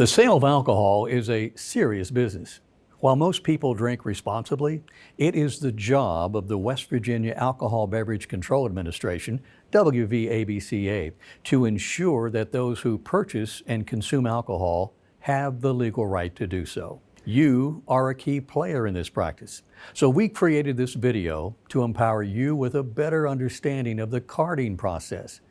The sale of alcohol is a serious business. While most people drink responsibly, it is the job of the West Virginia Alcohol Beverage Control Administration, WVABCA, to ensure that those who purchase and consume alcohol have the legal right to do so. You are a key player in this practice. So we created this video to empower you with a better understanding of the carding process.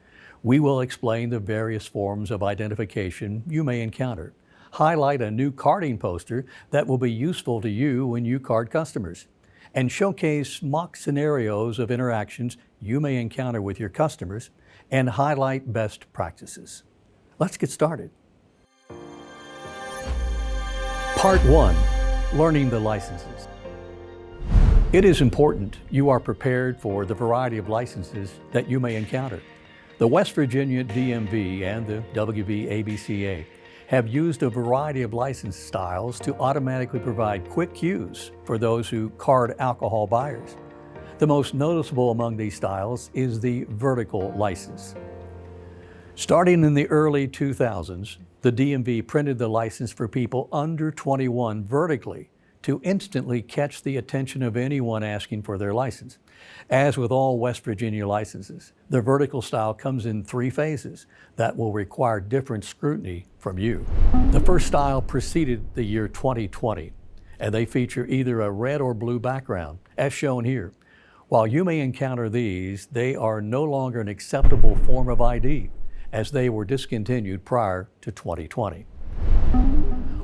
We will explain the various forms of identification you may encounter, highlight a new carding poster that will be useful to you when you card customers, and showcase mock scenarios of interactions you may encounter with your customers, and highlight best practices. Let's get started. Part 1, Learning the Licenses. It is important you are prepared for the variety of licenses that you may encounter. The West Virginia DMV and the WVABCA have used a variety of license styles to automatically provide quick cues for those who card alcohol buyers. The most noticeable among these styles is the vertical license. Starting in the early 2000s, the DMV printed the license for people under 21 vertically to instantly catch the attention of anyone asking for their license. As with all West Virginia licenses, the vertical style comes in 3 phases that will require different scrutiny from you. The first style preceded the year 2020, and they feature either a red or blue background, as shown here. While you may encounter these, they are no longer an acceptable form of ID, as they were discontinued prior to 2020.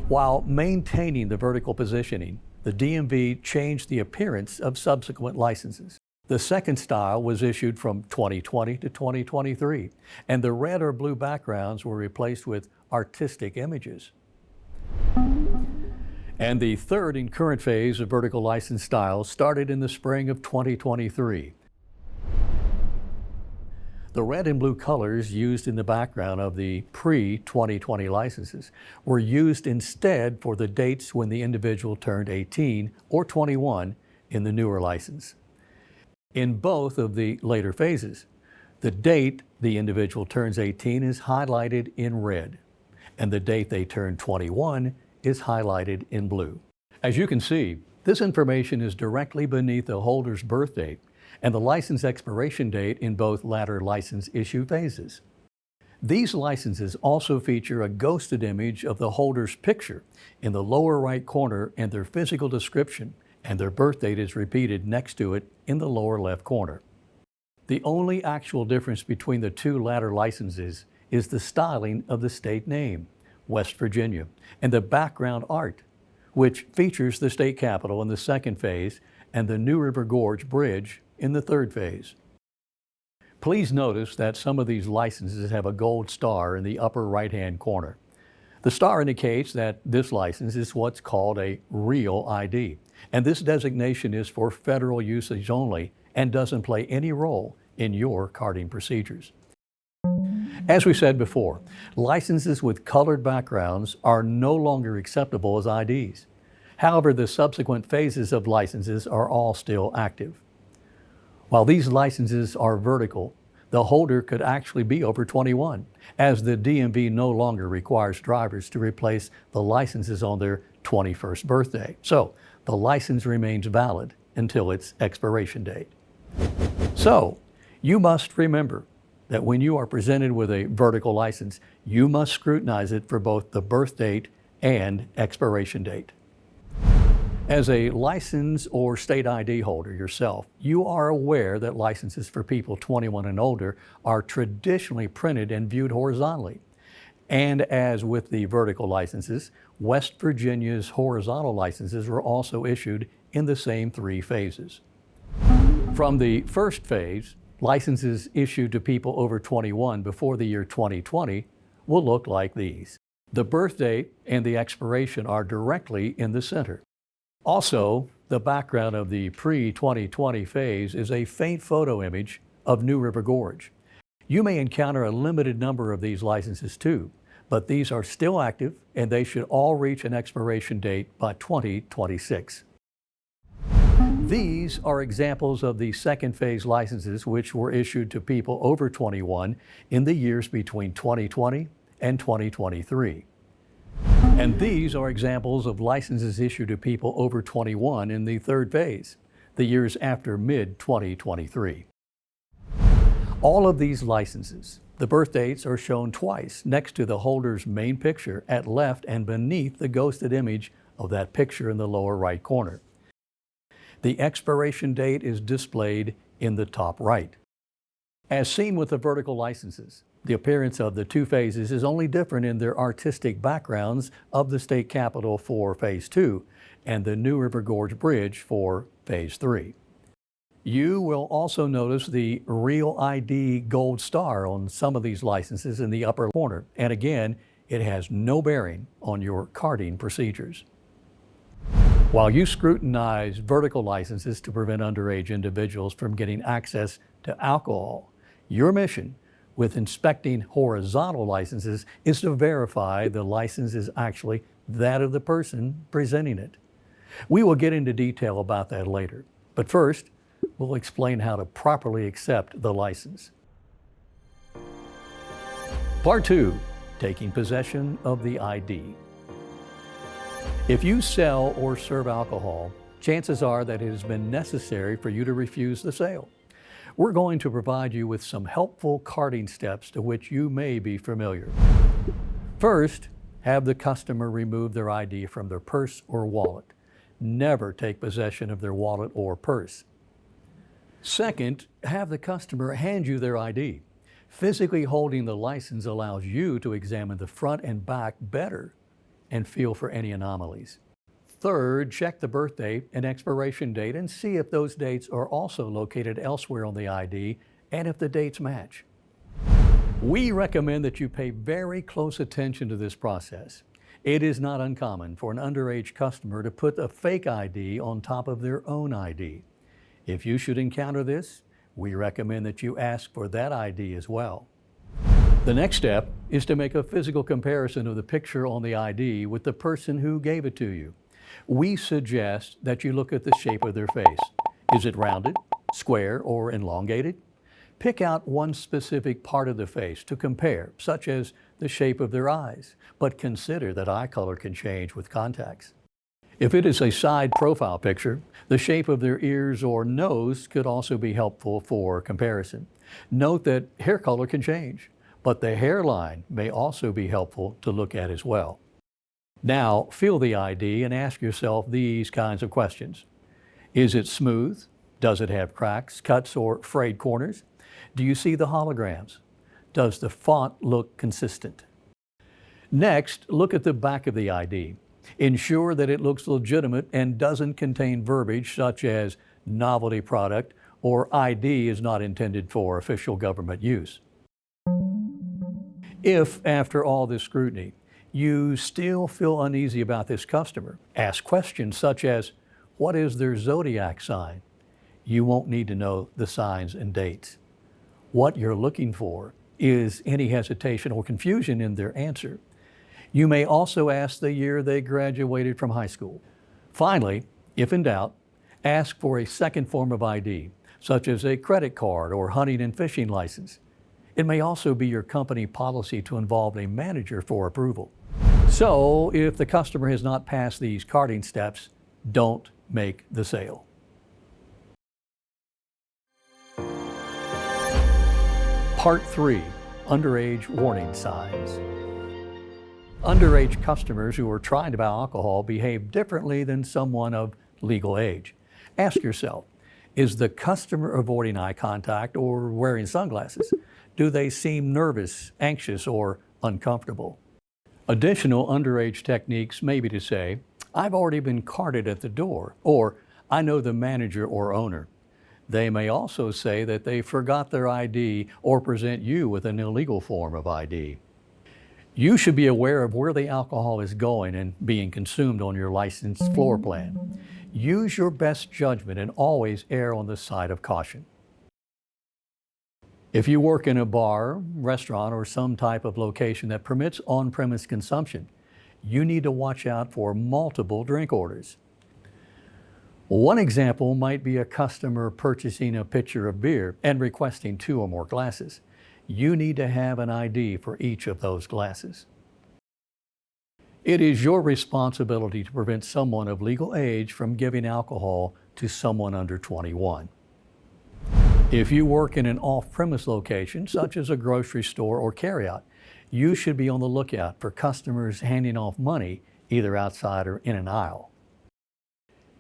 While maintaining the vertical positioning, the DMV changed the appearance of subsequent licenses. The second style was issued from 2020 to 2023, and the red or blue backgrounds were replaced with artistic images. And the third and current phase of vertical license styles started in the spring of 2023. The red and blue colors used in the background of the pre-2020 licenses were used instead for the dates when the individual turned 18 or 21 in the newer license. In both of the later phases, the date the individual turns 18 is highlighted in red, and the date they turn 21 is highlighted in blue. As you can see, this information is directly beneath the holder's birth date and the license expiration date in both latter license issue phases. These licenses also feature a ghosted image of the holder's picture in the lower right corner and their physical description, and their birth date is repeated next to it in the lower left corner. The only actual difference between the 2 latter licenses is the styling of the state name, West Virginia, and the background art, which features the state capitol in the second phase and the New River Gorge Bridge in the third phase. Please notice that some of these licenses have a gold star in the upper right-hand corner. The star indicates that this license is what's called a real ID, and this designation is for federal usage only and doesn't play any role in your carding procedures. As we said before, licenses with colored backgrounds are no longer acceptable as IDs. However, the subsequent phases of licenses are all still active. While these licenses are vertical, the holder could actually be over 21, as the DMV no longer requires drivers to replace the licenses on their 21st birthday. So the license remains valid until its expiration date. So you must remember that when you are presented with a vertical license, you must scrutinize it for both the birth date and expiration date. As a license or state ID holder yourself, you are aware that licenses for people 21 and older are traditionally printed and viewed horizontally. And as with the vertical licenses, West Virginia's horizontal licenses were also issued in the same 3 phases. From the first phase, licenses issued to people over 21 before the year 2020 will look like these. The birth date and the expiration are directly in the center. Also, the background of the pre-2020 phase is a faint photo image of New River Gorge. You may encounter a limited number of these licenses too, but these are still active and they should all reach an expiration date by 2026. These are examples of the second phase licenses which were issued to people over 21 in the years between 2020 and 2023. And these are examples of licenses issued to people over 21 in the third phase, the years after mid-2023. All of these licenses, the birth dates are shown twice next to the holder's main picture at left and beneath the ghosted image of that picture in the lower right corner. The expiration date is displayed in the top right. As seen with the vertical licenses, the appearance of the two phases is only different in their artistic backgrounds of the state capitol for Phase 2 and the New River Gorge Bridge for Phase 3. You will also notice the Real ID gold star on some of these licenses in the upper corner, and again, it has no bearing on your carding procedures. While you scrutinize vertical licenses to prevent underage individuals from getting access to alcohol, your mission with inspecting horizontal licenses is to verify the license is actually that of the person presenting it. We will get into detail about that later, but first, we'll explain how to properly accept the license. Part 2, taking possession of the ID. If you sell or serve alcohol, chances are that it has been necessary for you to refuse the sale. We're going to provide you with some helpful carding steps to which you may be familiar. First, have the customer remove their ID from their purse or wallet. Never take possession of their wallet or purse. Second, have the customer hand you their ID. Physically holding the license allows you to examine the front and back better and feel for any anomalies. Third, check the birth date and expiration date and see if those dates are also located elsewhere on the ID and if the dates match. We recommend that you pay very close attention to this process. It is not uncommon for an underage customer to put a fake ID on top of their own ID. If you should encounter this, we recommend that you ask for that ID as well. The next step is to make a physical comparison of the picture on the ID with the person who gave it to you. We suggest that you look at the shape of their face. Is it rounded, square, or elongated? Pick out one specific part of the face to compare, such as the shape of their eyes, but consider that eye color can change with contacts. If it is a side profile picture, the shape of their ears or nose could also be helpful for comparison. Note that hair color can change, but the hairline may also be helpful to look at as well. Now, feel the ID and ask yourself these kinds of questions. Is it smooth? Does it have cracks, cuts, or frayed corners? Do you see the holograms? Does the font look consistent? Next, look at the back of the ID. Ensure that it looks legitimate and doesn't contain verbiage such as novelty product or ID is not intended for official government use. If, after all this scrutiny, you still feel uneasy about this customer, ask questions such as, what is their zodiac sign? You won't need to know the signs and dates. What you're looking for is any hesitation or confusion in their answer. You may also ask the year they graduated from high school. Finally, if in doubt, ask for a second form of ID, such as a credit card or hunting and fishing license. It may also be your company policy to involve a manager for approval. So, if the customer has not passed these carding steps, don't make the sale. Part 3, underage warning signs. Underage customers who are trying to buy alcohol behave differently than someone of legal age. Ask yourself, is the customer avoiding eye contact or wearing sunglasses? Do they seem nervous, anxious, or uncomfortable? Additional underage techniques may be to say, I've already been carded at the door, or I know the manager or owner. They may also say that they forgot their ID or present you with an illegal form of ID. You should be aware of where the alcohol is going and being consumed on your licensed floor plan. Use your best judgment and always err on the side of caution. If you work in a bar, restaurant, or some type of location that permits on-premise consumption, you need to watch out for multiple drink orders. One example might be a customer purchasing a pitcher of beer and requesting 2 or more glasses. You need to have an ID for each of those glasses. It is your responsibility to prevent someone of legal age from giving alcohol to someone under 21. If you work in an off-premise location, such as a grocery store or carryout, you should be on the lookout for customers handing off money either outside or in an aisle.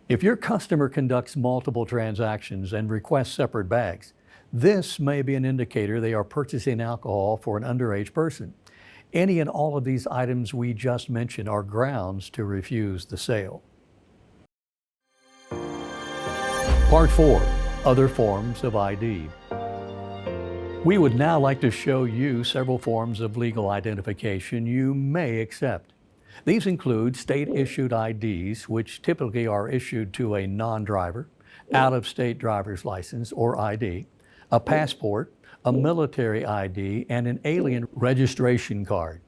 If your customer conducts multiple transactions and requests separate bags, this may be an indicator they are purchasing alcohol for an underage person. Any and all of these items we just mentioned are grounds to refuse the sale. Part 4. Other forms of ID. We would now like to show you several forms of legal identification you may accept. These include state-issued IDs, which typically are issued to a non-driver, out-of-state driver's license or ID, a passport, a military ID, and an alien registration card,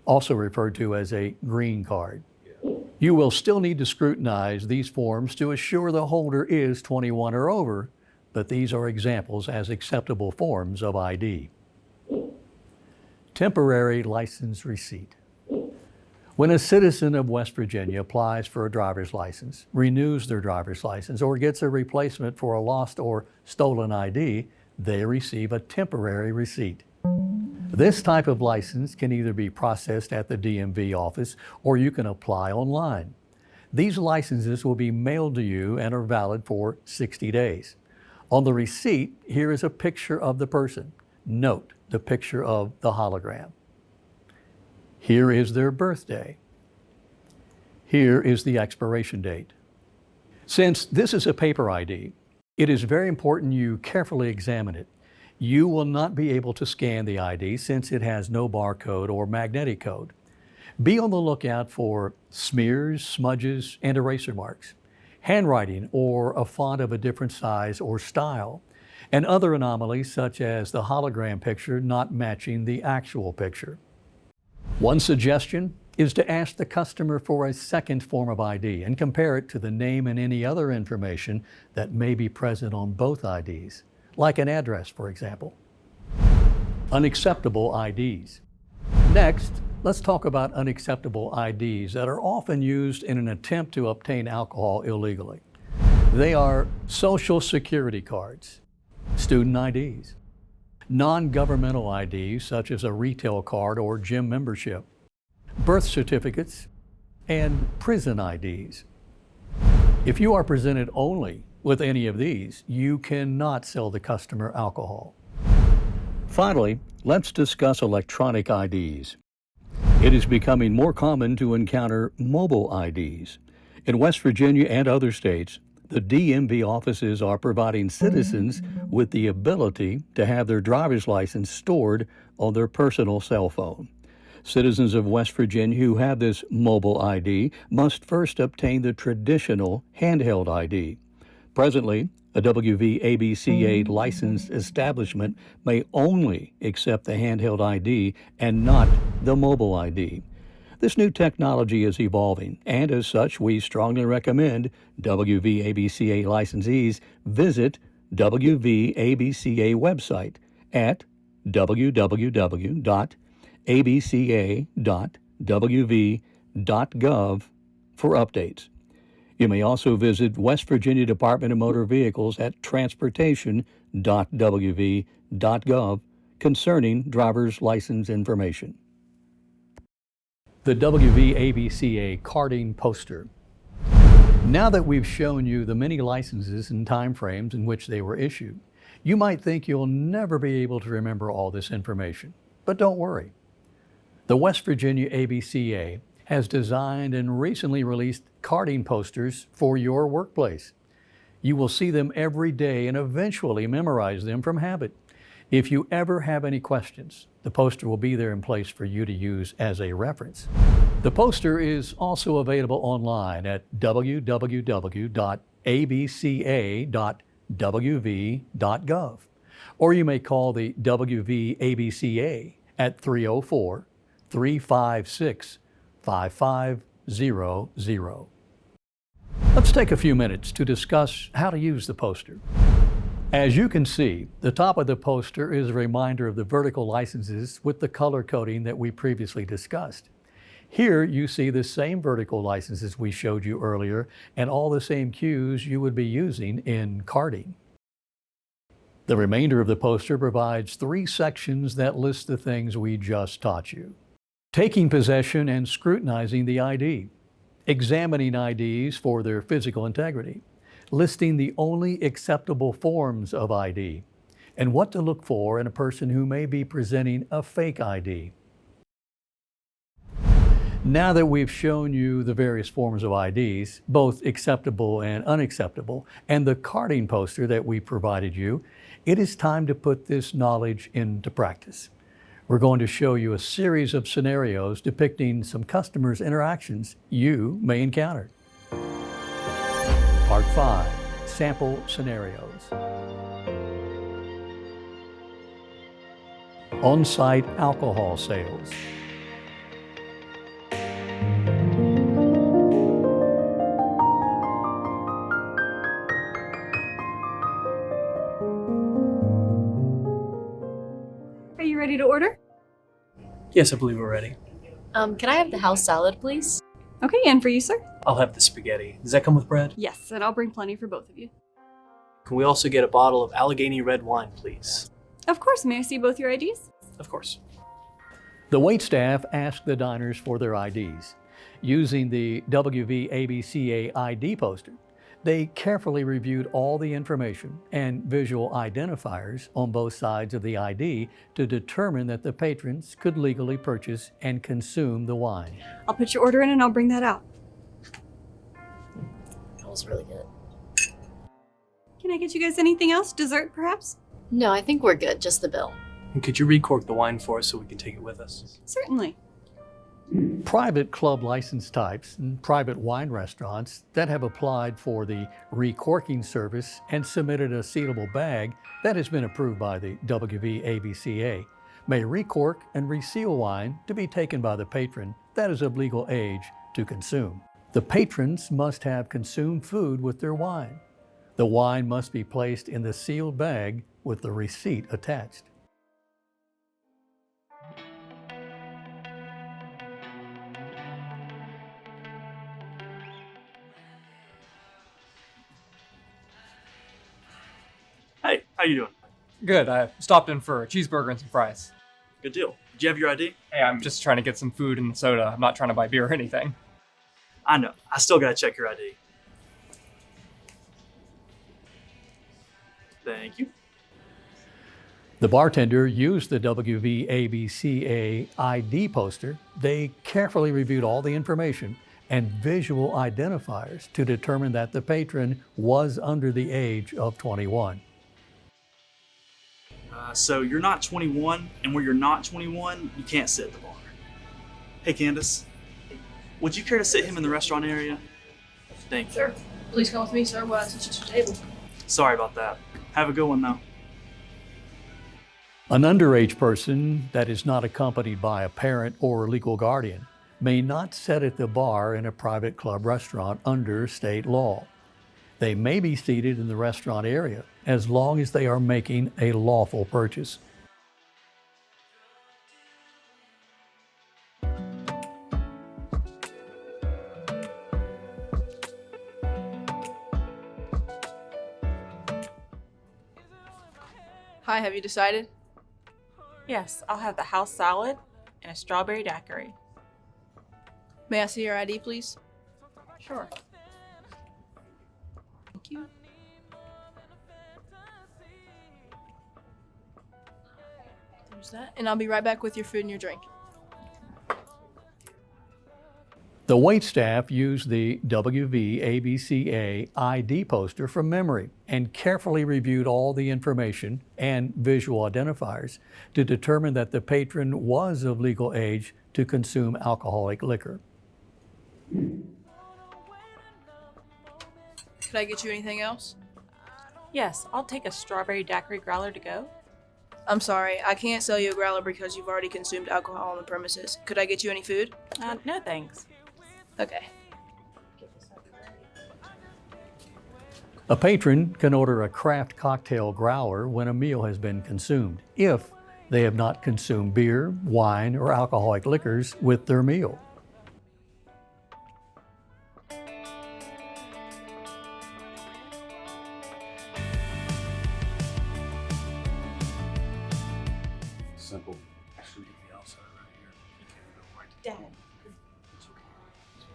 also referred to as a green card. You will still need to scrutinize these forms to assure the holder is 21 or over, but these are examples as acceptable forms of ID. Temporary license receipt. When a citizen of West Virginia applies for a driver's license, renews their driver's license, or gets a replacement for a lost or stolen ID, they receive a temporary receipt. This type of license can either be processed at the DMV office or you can apply online. These licenses will be mailed to you and are valid for 60 days. On the receipt, here is a picture of the person. Note the picture of the hologram. Here is their birthday. Here is the expiration date. Since this is a paper ID, it is very important you carefully examine it. You will not be able to scan the ID since it has no barcode or magnetic code. Be on the lookout for smears, smudges, and eraser marks, handwriting or a font of a different size or style, and other anomalies such as the hologram picture not matching the actual picture. One suggestion is to ask the customer for a second form of ID and compare it to the name and any other information that may be present on both IDs, like an address, for example. Unacceptable IDs. Next, let's talk about unacceptable IDs that are often used in an attempt to obtain alcohol illegally. They are Social Security cards, student IDs, non-governmental IDs such as a retail card or gym membership, birth certificates, and prison IDs. If you are presented only with any of these, you cannot sell the customer alcohol. Finally, let's discuss electronic IDs. It is becoming more common to encounter mobile IDs. In West Virginia and other states, the DMV offices are providing citizens with the ability to have their driver's license stored on their personal cell phone. Citizens of West Virginia who have this mobile ID must first obtain the traditional handheld ID. Presently, a WV-ABCA licensed establishment may only accept the handheld ID and not the mobile ID. This new technology is evolving, and as such, we strongly recommend WV-ABCA licensees visit WV-ABCA website at www.abca.wv.gov for updates. You may also visit West Virginia Department of Motor Vehicles at transportation.wv.gov concerning driver's license information. The WV-ABCA carding poster. Now that we've shown you the many licenses and timeframes in which they were issued, you might think you'll never be able to remember all this information. But don't worry. The West Virginia ABCA has designed and recently released carding posters for your workplace. You will see them every day and eventually memorize them from habit. If you ever have any questions, the poster will be there in place for you to use as a reference. The poster is also available online at www.abca.wv.gov, or you may call the WV-ABCA at 304-356-5500. Let's take a few minutes to discuss how to use the poster. As you can see, the top of the poster is a reminder of the vertical licenses with the color coding that we previously discussed. Here you see the same vertical licenses we showed you earlier and all the same cues you would be using in carding. The remainder of the poster provides 3 sections that list the things we just taught you. Taking possession and scrutinizing the ID, examining IDs for their physical integrity, listing the only acceptable forms of ID, and what to look for in a person who may be presenting a fake ID. Now that we've shown you the various forms of IDs, both acceptable and unacceptable, and the carding poster that we provided you, it is time to put this knowledge into practice. We're going to show you a series of scenarios depicting some customers' interactions you may encounter. Part 5, Sample Scenarios. On-site alcohol sales. Are you ready to order? Yes, I believe we're ready. Can I have the house salad, please? Okay, and for you, sir? I'll have the spaghetti. Does that come with bread? Yes, and I'll bring plenty for both of you. Can we also get a bottle of Allegheny red wine, please? Of course, may I see both your IDs? Of course. The waitstaff asked the diners for their IDs. Using the ABCA ID poster, they carefully reviewed all the information and visual identifiers on both sides of the ID to determine that the patrons could legally purchase and consume the wine. I'll put your order in and I'll bring that out. That was really good. Can I get you guys anything else? Dessert, perhaps? No, I think we're good. Just the bill. And could you recork the wine for us so we can take it with us? Certainly. Private club license types and private wine restaurants that have applied for the recorking service and submitted a sealable bag that has been approved by the ABCA may recork and reseal wine to be taken by the patron that is of legal age to consume. The patrons must have consumed food with their wine. The wine must be placed in the sealed bag with the receipt attached. Hey, how you doing? Good. I stopped in for a cheeseburger and some fries. Good deal. Did you have your ID? Hey, I'm just trying to get some food and soda. I'm not trying to buy beer or anything. I know. I still gotta check your ID. Thank you. The bartender used the ABCA ID poster. They carefully reviewed all the information and visual identifiers to determine that the patron was under the age of 21. So you're not 21, and where you're not 21, you can't sit at the bar. Hey, Candace, would you care to sit him in the restaurant area? Thank you. Sure. Please come with me, sir. We'll sit at your table. Sorry about that. Have a good one, though. An underage person that is not accompanied by a parent or legal guardian may not sit at the bar in a private club restaurant under state law. They may be seated in the restaurant area as long as they are making a lawful purchase. Hi, have you decided? Yes, I'll have the house salad and a strawberry daiquiri. May I see your ID, please? Sure. Thank you. There's that. And I'll be right back with your food and your drink. The waitstaff used the ABCA ID poster from memory and carefully reviewed all the information and visual identifiers to determine that the patron was of legal age to consume alcoholic liquor. Could I get you anything else? Yes, I'll take a strawberry daiquiri growler to go. I'm sorry, I can't sell you a growler because you've already consumed alcohol on the premises. Could I get you any food? No thanks. Okay. A patron can order a craft cocktail growler when a meal has been consumed, if they have not consumed beer, wine, or alcoholic liquors with their meal. simple. Dad.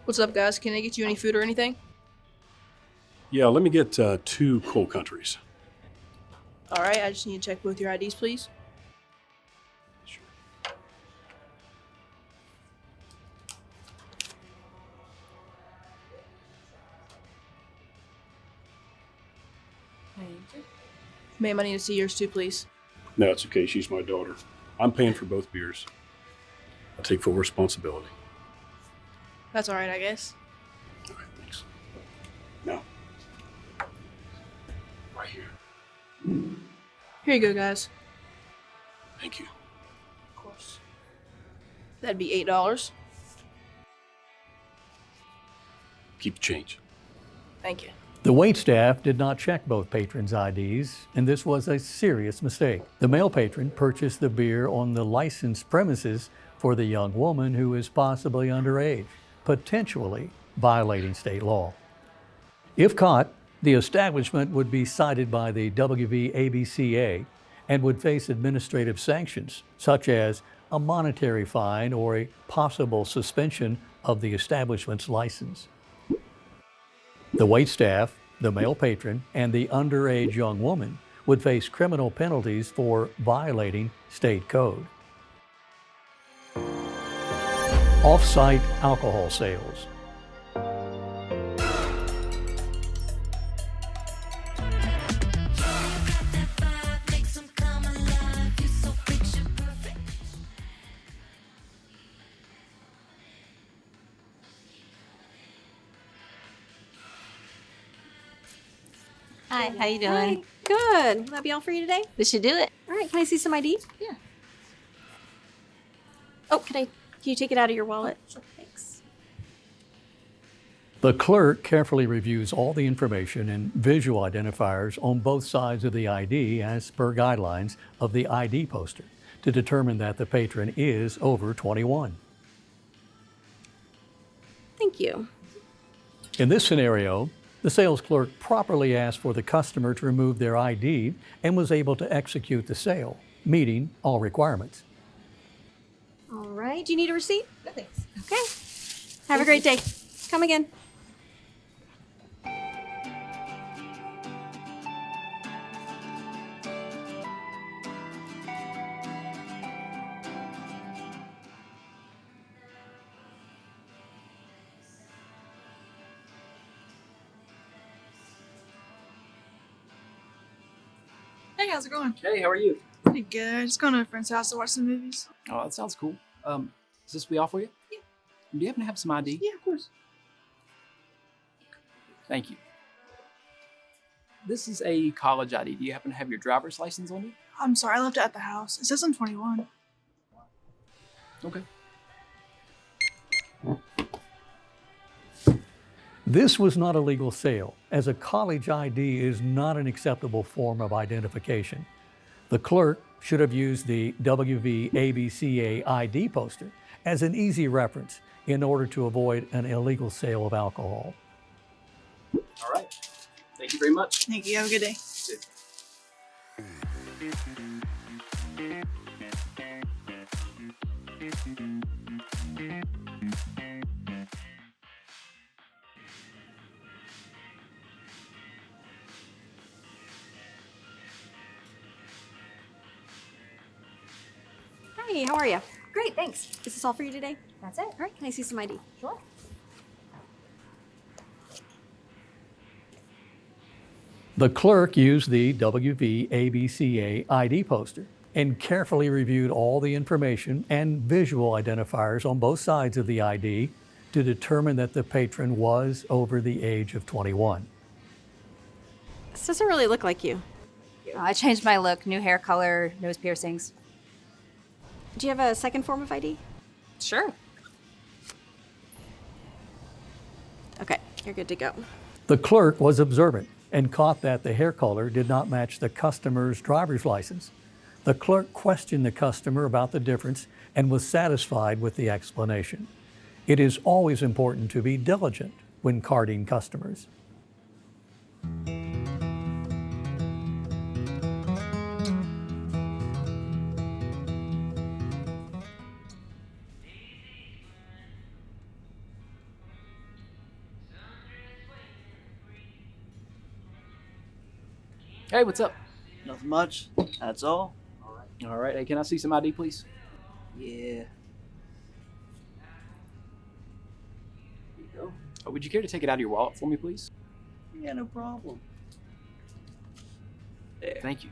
What's up, guys? Can I get you any food or anything? Yeah, let me get 2 cold countries. All right, I just need to check both your IDs, please. Sure. Ma'am, I need to see yours too, please. No, it's okay. She's my daughter. I'm paying for both beers. I take full responsibility. That's all right, I guess. All right, thanks. Now, right here. Here you go, guys. Thank you. Of course. That'd be $8. Keep the change. Thank you. The waitstaff did not check both patrons' IDs, and this was a serious mistake. The male patron purchased the beer on the licensed premises for the young woman who is possibly underage, potentially violating state law. If caught, the establishment would be cited by the ABCA and would face administrative sanctions, such as a monetary fine or a possible suspension of the establishment's license. The waitstaff, the male patron, and the underage young woman would face criminal penalties for violating state code. Off-site alcohol sales. Hi, how you doing? Hi. Good. Will that be all for you today? This should do it. All right. Can I see some ID? Yeah. Oh, can you take it out of your wallet? Sure. Thanks. The clerk carefully reviews all the information and visual identifiers on both sides of the ID as per guidelines of the ID poster to determine that the patron is over 21. Thank you. In this scenario, the sales clerk properly asked for the customer to remove their ID and was able to execute the sale, meeting all requirements. All right. Do you need a receipt? No thanks. Okay. Have a great day. Come again. Hey, how's it going? Hey, how are you? Pretty good. Just going to a friend's house to watch some movies. Oh, that sounds cool. Is this be all for you? Yeah. Do you happen to have some ID? Yeah, of course. Thank you. This is a college ID. Do you happen to have your driver's license on you? I'm sorry, I left it at the house. It says I'm 21. Okay. This was not a legal sale, as a college ID is not an acceptable form of identification. The clerk should have used the ABCA ID poster as an easy reference in order to avoid an illegal sale of alcohol. All right. Thank you very much. Thank you. Have a good day. Hey, how are you? Great, thanks. Is this all for you today? That's it. All right. Can I see some ID? Sure. The clerk used the ABCA ID poster and carefully reviewed all the information and visual identifiers on both sides of the ID to determine that the patron was over the age of 21. This doesn't really look like you. I changed my look, new hair color, nose piercings. Do you have a second form of ID? Sure. Okay, you're good to go. The clerk was observant and caught that the hair color did not match the customer's driver's license. The clerk questioned the customer about the difference and was satisfied with the explanation. It is always important to be diligent when carding customers. Hey, what's up? Nothing much. That's all. All right. Hey, can I see some ID, please? Yeah. Here you go. Would you care to take it out of your wallet for me, please? Yeah, no problem. There. Thank you.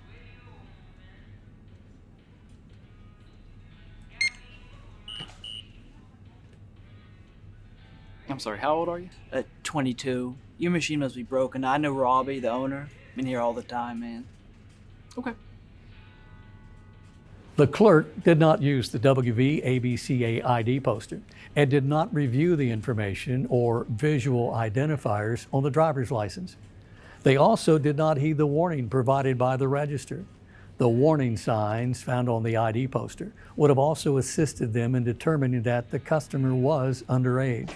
I'm sorry, how old are you? 22. Your machine must be broken. I know Robbie, the owner. Been here all the time, man. Okay. The clerk did not use the WV ABCA ID poster and did not review the information or visual identifiers on the driver's license. They also did not heed the warning provided by the register. The warning signs found on the ID poster would have also assisted them in determining that the customer was underage.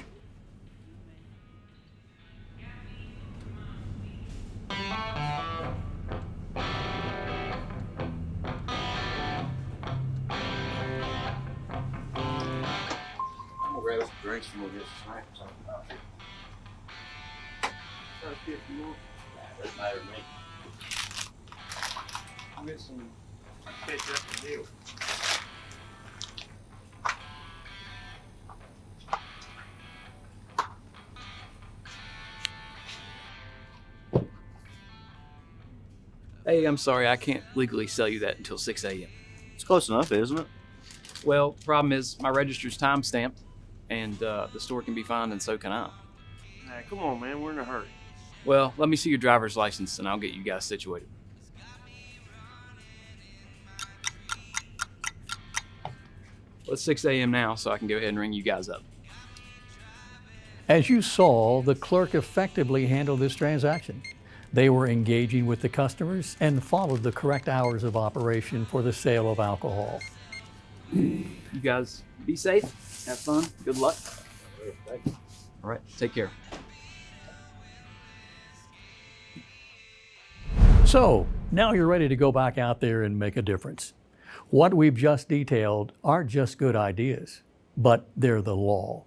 Grab some drinks and we'll get some snacks. Doesn't matter to me. I'll get some ketchup and deal. Hey, I'm sorry, I can't legally sell you that until 6 a.m. It's close enough, isn't it? Well, problem is my register's time stamped, and the store can be fined, and so can I. Nah, come on, man. We're in a hurry. Well, let me see your driver's license, and I'll get you guys situated. Well, it's 6 a.m. now, so I can go ahead and ring you guys up. As you saw, the clerk effectively handled this transaction. They were engaging with the customers and followed the correct hours of operation for the sale of alcohol. You guys be safe, have fun, good luck. All right, take care. So, now you're ready to go back out there and make a difference. What we've just detailed aren't just good ideas, but they're the law.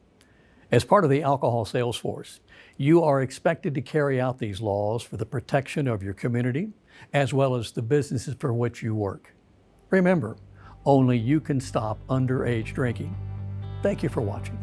As part of the alcohol sales force, you are expected to carry out these laws for the protection of your community, as well as the businesses for which you work. Remember, only you can stop underage drinking. Thank you for watching.